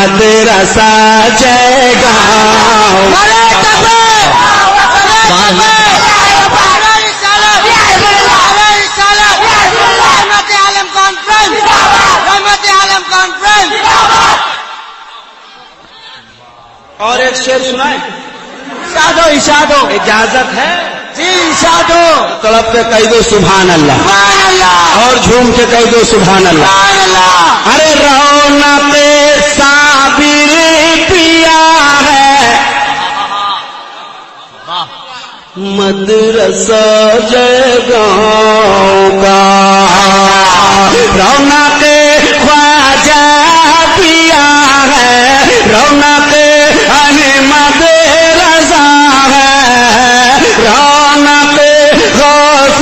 مدرسہ جے گاؤں اور ایک شعر سنائیں؟ ارشاد ہو اجازت ہے جی ارشاد ہو. طلب پہ کہہ دو سبحان اللہ, سبحان اللہ, اور جھوم کے کہہ دو سبحان اللہ. سبحان اللہ. ارے رونق صابر پیا ہے مدرسہ جے گاؤں کا, رونق خواجہ پیا ہے, رونق احمد رضا ہے, رونق غوث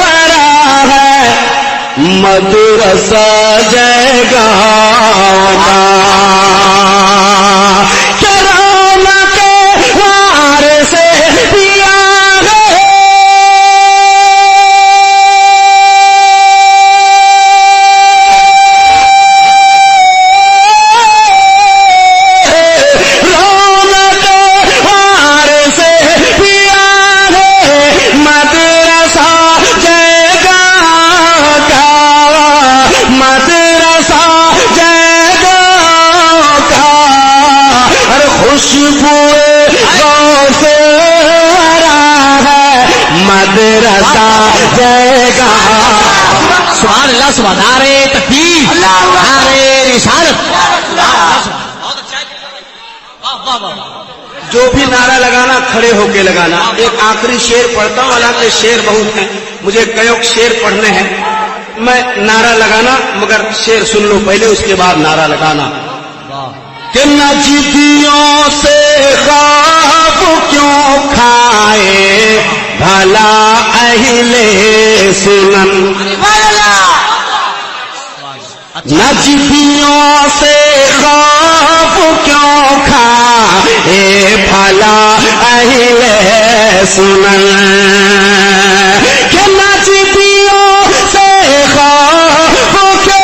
ورا ہے مدرسہ جے گاؤں کا, کہ رونق وارث پیا ہے سبحان اللہ, سبحان نعرہ تکبیر, نعرہ رسالت. جو بھی نعرہ لگانا کھڑے ہو کے لگانا. ایک آخری شعر پڑھتا ہوں, حالانکہ شعر بہت ہیں, مجھے کئی شعر پڑھنے ہیں. میں نعرہ لگانا مگر شعر سن لو پہلے, اس کے بعد نعرہ لگانا. کہ نجدیوں سے خواب کیوں کھائے بھلا اہل سنن, نجدیوں سے خواب کیوں کھائے بھلا اہل سنن, کہ نجدیوں سے خواب کیوں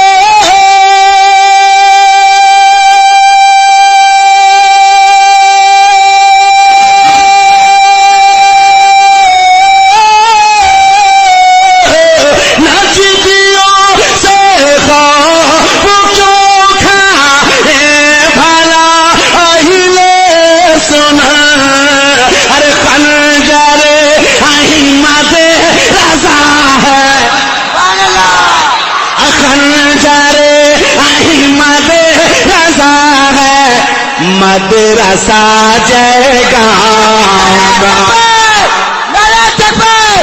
مدرسہ جے گاؤں کا. نعرہ تکبیر,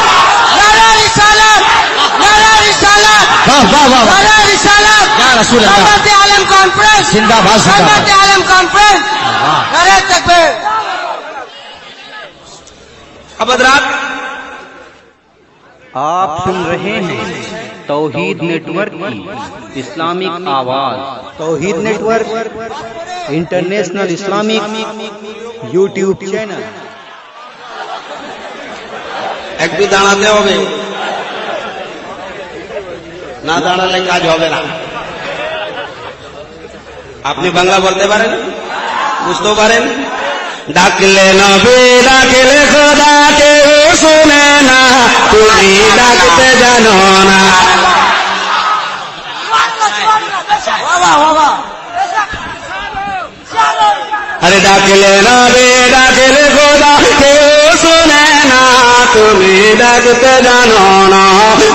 نعرہ رسالت, نعرہ رسالت, نعرہ رسالت, یا رسول اللہ, سربت عالم کانفرنس زندہ باد, سربت عالم کانفرنس, نعرہ تکبیر. اب حضرات آپ سن رہے ہیں توحید نیٹ ورک کی اسلامک آواز. Tawheed network international Islamic YouTube channel. ایک بھی دانا دے ہوگے نہ دانا لے کاج ہوگے نا. آپ نے بنگلہ بولتے بارے نا, کچھ تو بارے نا. ڈاکلے نبی ڈاکلے خدا کے سنے نا, تمہیں ڈاکتے جانو نا. ارے ڈاکلے نبی ڈاکلے خدا کے سنے نا, تمہیں ڈاکتے جانو نا,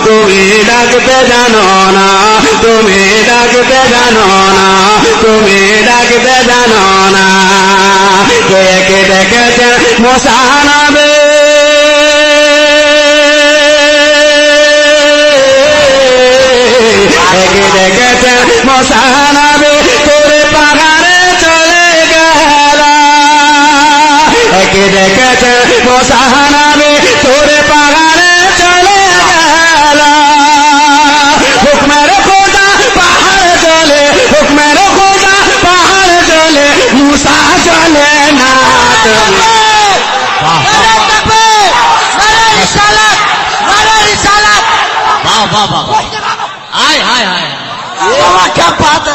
تمہیں ڈاکتے جانو نا, تمہیں ڈاکتے جانو نا, تمہیں ڈاکتے جانو نا. دیکھتے موسانا بے دیکھتے موسانا بے تیرے پہاڑے چلے گلا. دیکھتے موسانا بے تیرے پہاڑے چلے گلا. حکم خدا پہاڑ چلے, حکم خدا پہاڑ چلے, موسیٰ چلے نا. کیا بات ہے,